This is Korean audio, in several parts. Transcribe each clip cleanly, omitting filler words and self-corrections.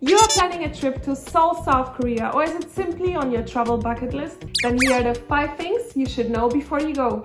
You are planning a trip to Seoul, South Korea, or is it simply on your travel bucket list? Then here are the 5 things you should know before you go.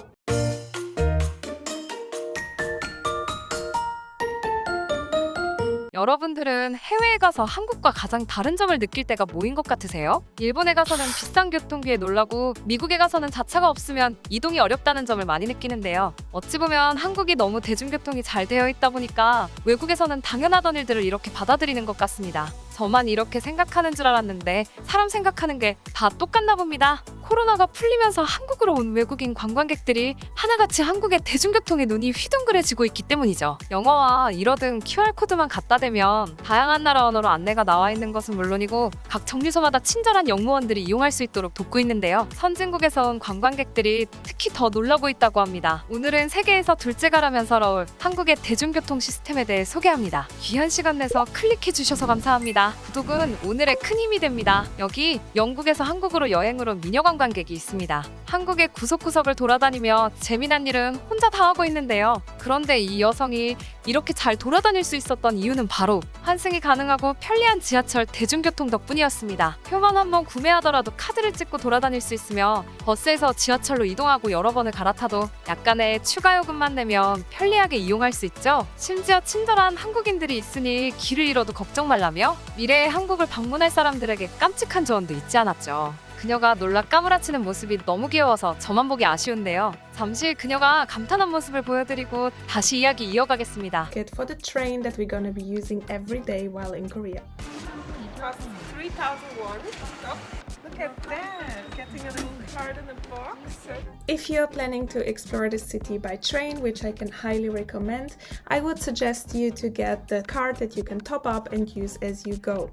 여러분들은 해외에 가서 한국과 가장 다른 점을 느낄 때가 뭐인 것 같으세요? 일본에 가서는 비싼 교통비에 놀라고 미국에 가서는 자차가 없으면 이동이 어렵다는 점을 많이 느끼는데요. 어찌 보면 한국이 너무 대중교통이 잘 되어 있다 보니까 외국에서는 당연하던 일들을 이렇게 받아들이는 것 같습니다. 저만 이렇게 생각하는 줄 알았는데 사람 생각하는 게 다 똑같나 봅니다. 코로나가 풀리면서 한국으로 온 외국인 관광객들이 하나같이 한국의 대중교통에 눈이 휘둥그레지고 있기 때문이죠. 영어와 일어 등 QR코드만 갖다 대면 다양한 나라 언어로 안내가 나와 있는 것은 물론이고 각 정류소마다 친절한 영무원들이 이용할 수 있도록 돕고 있는데요. 선진국에서 온 관광객들이 특히 더 놀라고 있다고 합니다. 오늘은 세계에서 둘째가라면서러울 한국의 대중교통 시스템에 대해 소개합니다. 귀한 시간 내서 클릭해 주셔서 감사합니다. 구독은 오늘의 큰 힘이 됩니다. 여기 영국에서 한국으로 여행으로 미녀 관광객이 있습니다. 한국의 구석구석을 돌아다니며 재미난 일은 혼자 다 하고 있는데요. 그런데 이 여성이 이렇게 잘 돌아다닐 수 있었던 이유는 바로 환승이 가능하고 편리한 지하철 대중교통 덕분이었습니다. 표만 한번 구매하더라도 카드를 찍고 돌아다닐 수 있으며 버스에서 지하철로 이동하고 여러 번을 갈아타도 약간의 추가 요금만 내면 편리하게 이용할 수 있죠. 심지어 친절한 한국인들이 있으니 길을 잃어도 걱정 말라며 미래의 한국을 방문할 사람들에게 깜찍한 조언도 잊지 않았죠. 그녀가 놀라 까무라치는 모습이 너무 귀여워서 저만 보기 아쉬운데요. 잠시 그녀가 감탄한 모습을 보여드리고 다시 이야기 이어가겠습니다. Ticket for the train that we're gonna be using every day while in Korea. It costs 3,000 won. Oh, look at that! Getting a little card in a box. If you're planning to explore the city by train, which I can highly recommend, I would suggest you to get the card that you can top up and use as you go.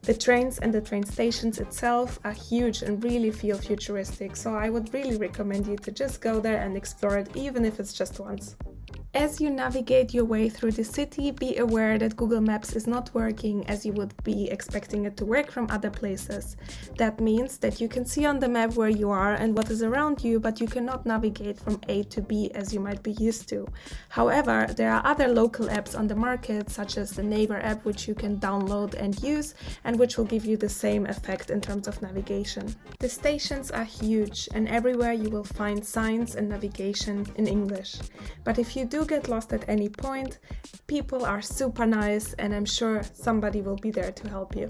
The trains and the train stations itself are huge and really feel futuristic, so I would really recommend you to just go there and explore it, even if it's just once. As you navigate your way through the city, be aware that Google Maps is not working as you would be expecting it to work from other places. That means that you can see on the map where you are and what is around you, but you cannot navigate from A to B as you might be used to. However, there are other local apps on the market, such as the Naver app, which you can download and use, and which will give you the same effect in terms of navigation. The stations are huge, and everywhere you will find signs and navigation in English. But if you do get lost at any point, people are super nice and I'm sure somebody will be there to help you.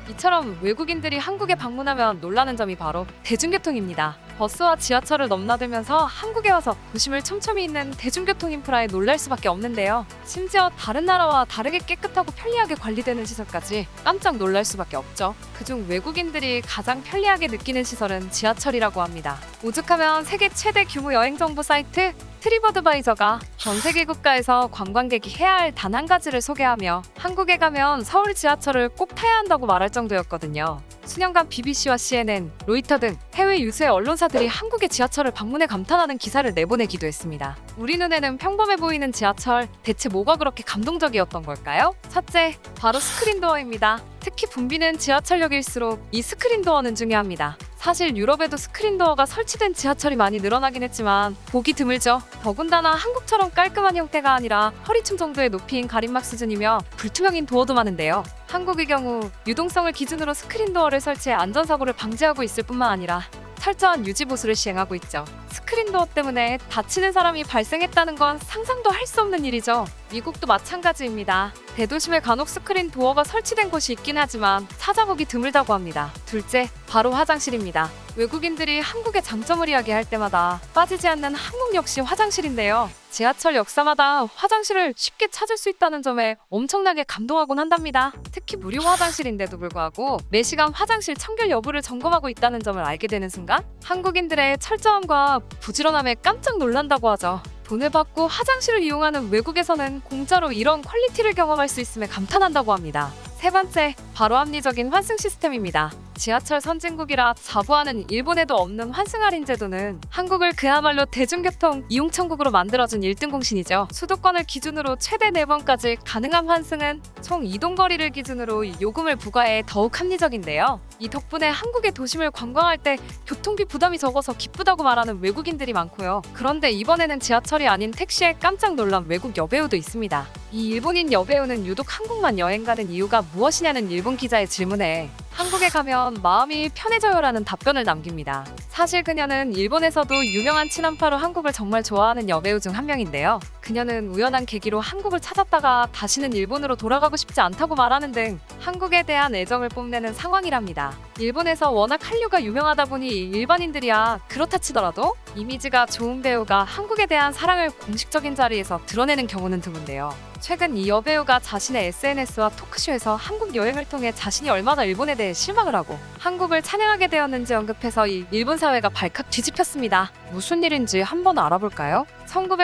이처럼 외국인들이 한국에 방문하면 놀라는 점이 바로 대중교통입니다. 버스와 지하철을 넘나들면서 한국에 와서 도심을 촘촘히 있는 대중교통 인프라에 놀랄 수밖에 없는데요. 심지어 다른 나라와 다르게 깨끗하고 편리하게 관리되는 시설까지 깜짝 놀랄 수밖에 없죠. 그중 외국인들이 가장 편리하게 느끼는 시설은 지하철이라고 합니다. 오죽하면 세계 최대 규모 여행 정보 사이트 트립어드바이저가 전 세계 국가에서 관광객이 해야 할 단 한 가지를 소개하며 한국에 가면 서울 지하철을 꼭 타야 한다고 말할 정도였거든요. 수년간 BBC와 CNN, 로이터 등 해외 유수의 언론사들이 한국의 지하철을 방문해 감탄하는 기사를 내보내기도 했습니다. 우리 눈에는 평범해 보이는 지하철, 대체 뭐가 그렇게 감동적이었던 걸까요? 첫째, 바로 스크린도어입니다. 특히 붐비는 지하철역일수록 이 스크린도어는 중요합니다. 사실 유럽에도 스크린도어가 설치된 지하철이 많이 늘어나긴 했지만 보기 드물죠. 더군다나 한국처럼 깔끔한 형태가 아니라 허리춤 정도의 높이인 가림막 수준이며 불투명인 도어도 많은데요. 한국의 경우 유동성을 기준으로 스크린도어를 설치해 안전사고를 방지하고 있을 뿐만 아니라 철저한 유지보수를 시행하고 있죠. 스크린도어 때문에 다치는 사람이 발생했다는 건 상상도 할 수 없는 일이죠. 미국도 마찬가지입니다. 대도심에 간혹 스크린 도어가 설치된 곳이 있긴 하지만 찾아보기 드물다고 합니다. 둘째, 바로 화장실입니다. 외국인들이 한국의 장점을 이야기할 때마다 빠지지 않는 한국 역시 화장실인데요. 지하철 역사마다 화장실을 쉽게 찾을 수 있다는 점에 엄청나게 감동하곤 한답니다. 특히 무료 화장실인데도 불구하고 매시간 화장실 청결 여부를 점검하고 있다는 점을 알게 되는 순간 한국인들의 철저함과 부지런함에 깜짝 놀란다고 하죠. 돈을 받고 화장실을 이용하는 외국에서는 공짜로 이런 퀄리티를 경험할 수 있음에 감탄한다고 합니다. 세 번째, 바로 합리적인 환승 시스템입니다. 지하철 선진국이라 자부하는 일본에도 없는 환승 할인 제도는 한국을 그야말로 대중교통 이용 천국으로 만들어준 1등 공신이죠. 수도권을 기준으로 최대 4번까지 가능한 환승은 총 이동거리를 기준으로 요금을 부과해 더욱 합리적인데요. 이 덕분에 한국의 도심을 관광할 때 교통비 부담이 적어서 기쁘다고 말하는 외국인들이 많고요. 그런데 이번에는 지하철이 아닌 택시에 깜짝 놀란 외국 여배우도 있습니다. 이 일본인 여배우는 유독 한국만 여행 가는 이유가 무엇이냐는 일본 기자의 질문에 한국에 가면 마음이 편해져요라는 답변을 남깁니다. 사실 그녀는 일본에서도 유명한 친한파로 한국을 정말 좋아하는 여배우 중 한 명인데요. 그녀는 우연한 계기로 한국을 찾았다가 다시는 일본으로 돌아가고 싶지 않다고 말하는 등 한국에 대한 애정을 뽐내는 상황이랍니다. 일본에서 워낙 한류가 유명하다 보니 일반인들이야 그렇다 치더라도 이미지가 좋은 배우가 한국에 대한 사랑을 공식적인 자리에서 드러내는 경우는 드문데요. 최근 이 여배우가 자신의 SNS와 토크쇼에서 한국 여행을 통해 자신이 얼마나 일본에 대해 실망을 하고 한국을 찬양하게 되었는지 언급해서 이 일본 사회가 발칵 뒤집혔습니다. 무슨 일인지 한번 알아볼까요?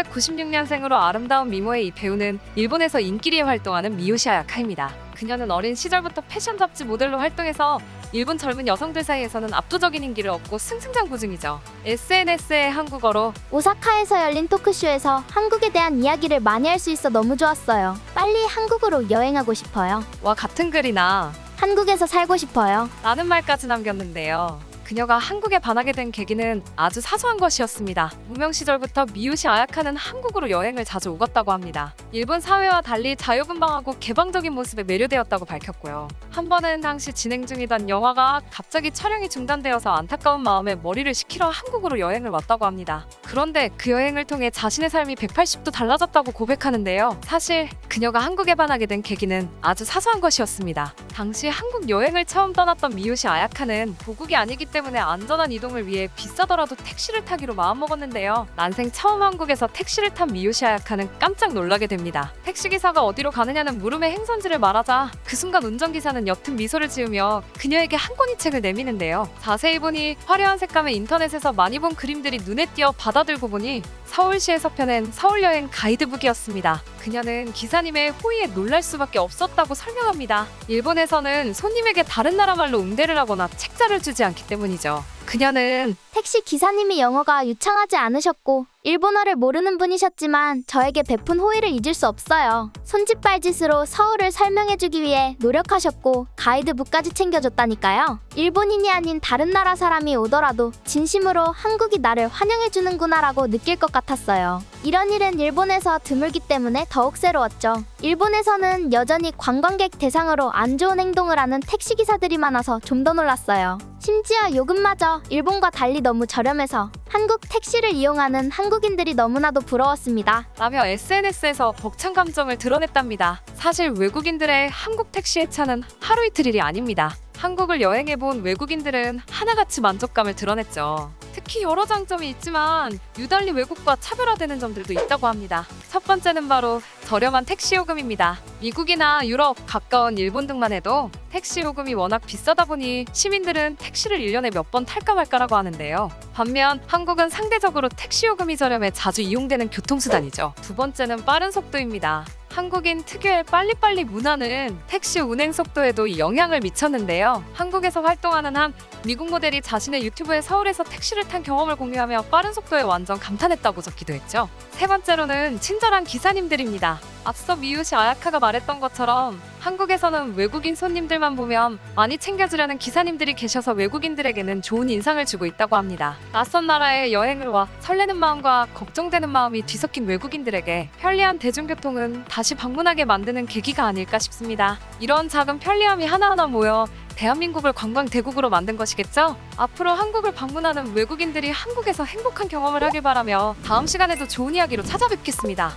1996년생으로 아름다운 미모의 이 배우는 일본에서 인기리에 활동하는 미요시 아야카입니다. 그녀는 어린 시절부터 패션 잡지 모델로 활동해서 일본 젊은 여성들 사이에서는 압도적인 인기를 얻고 승승장구 중이죠. SNS에 한국어로 오사카에서 열린 토크쇼에서 한국에 대한 이야기를 많이 할 수 있어 너무 좋았어요. 빨리 한국으로 여행하고 싶어요. 와 같은 글이나 한국에서 살고 싶어요. 라는 말까지 남겼는데요. 그녀가 한국에 반하게 된 계기는 아주 사소한 것이었습니다. 무명 시절부터 미요시 아야카는 한국으로 여행을 자주 오갔다고 합니다. 일본 사회와 달리 자유분방하고 개방적인 모습에 매료되었다고 밝혔고요. 한 번은 당시 진행 중이던 영화가 갑자기 촬영이 중단되어서 안타까운 마음에 머리를 식히러 한국으로 여행을 왔다고 합니다. 그런데 그 여행을 통해 자신의 삶이 180도 달라졌다고 고백하는데요. 사실 그녀가 한국에 반하게 된 계기는 아주 사소한 것이었습니다. 당시 한국 여행을 처음 떠났던 미요시 아야카는 보국이 아니기 때문에 안전한 이동을 위해 비싸더라도 택시를 타기로 마음먹었는데요. 난생 처음 한국에서 택시를 탄 미요시 아야카는 깜짝 놀라게 됩니다. 택시기사가 어디로 가느냐는 물음에 행선지를 말하자 그 순간 운전기사는 옅은 미소를 지으며 그녀에게 한 권의 책을 내미는데요. 자세히 보니 화려한 색감의 인터넷에서 많이 본 그림들이 눈에 띄어 받아들고 보니 서울시에서 펴낸 서울여행 가이드북이었습니다. 그녀는 기사님의 호의에 놀랄 수밖에 없었다고 설명합니다. 일본에서는 손님에게 다른 나라 말로 응대를 하거나 책자를 주지 않기 때문이죠. 그녀는 택시 기사님이 영어가 유창하지 않으셨고 일본어를 모르는 분이셨지만 저에게 베푼 호의를 잊을 수 없어요. 손짓발짓으로 서울을 설명해주기 위해 노력하셨고 가이드북까지 챙겨줬다니까요. 일본인이 아닌 다른 나라 사람이 오더라도 진심으로 한국이 나를 환영해주는구나라고 느낄 것 같았어요. 이런 일은 일본에서 드물기 때문에 더욱 새로웠죠. 일본에서는 여전히 관광객 대상으로 안 좋은 행동을 하는 택시기사들이 많아서 좀 더 놀랐어요. 심지어 요금마저 일본과 달리 너무 저렴해서 한국 택시를 이용하는 한국인들이 너무나도 부러웠습니다. 라며 SNS에서 벅찬 감정을 드러냈답니다. 사실 외국인들의 한국 택시의 차는 하루 이틀 일이 아닙니다. 한국을 여행해본 외국인들은 하나같이 만족감을 드러냈죠. 특히 여러 장점이 있지만 유달리 외국과 차별화되는 점들도 있다고 합니다. 첫 번째는 바로 저렴한 택시 요금입니다. 미국이나 유럽, 가까운 일본 등만 해도 택시 요금이 워낙 비싸다 보니 시민들은 택시를 1년에 몇 번 탈까 말까라고 하는데요. 반면 한국은 상대적으로 택시 요금이 저렴해 자주 이용되는 교통수단이죠. 두 번째는 빠른 속도입니다. 한국인 특유의 빨리빨리 문화는 택시 운행 속도에도 영향을 미쳤는데요. 한국에서 활동하는 한 미국 모델이 자신의 유튜브에 서울에서 택시를 탄 경험을 공유하며 빠른 속도에 완전 감탄했다고 적기도 했죠. 세 번째로는 친절한 기사님들입니다. 앞서 미요시 아야카가 말했던 것처럼 한국에서는 외국인 손님들만 보면 많이 챙겨주려는 기사님들이 계셔서 외국인들에게는 좋은 인상을 주고 있다고 합니다. 낯선 나라에 여행을 와 설레는 마음과 걱정되는 마음이 뒤섞인 외국인들에게 편리한 대중교통은 다시 방문하게 만드는 계기가 아닐까 싶습니다. 이런 작은 편리함이 하나하나 모여 대한민국을 관광 대국으로 만든 것이겠죠? 앞으로 한국을 방문하는 외국인들이 한국에서 행복한 경험을 하길 바라며 다음 시간에도 좋은 이야기로 찾아뵙겠습니다.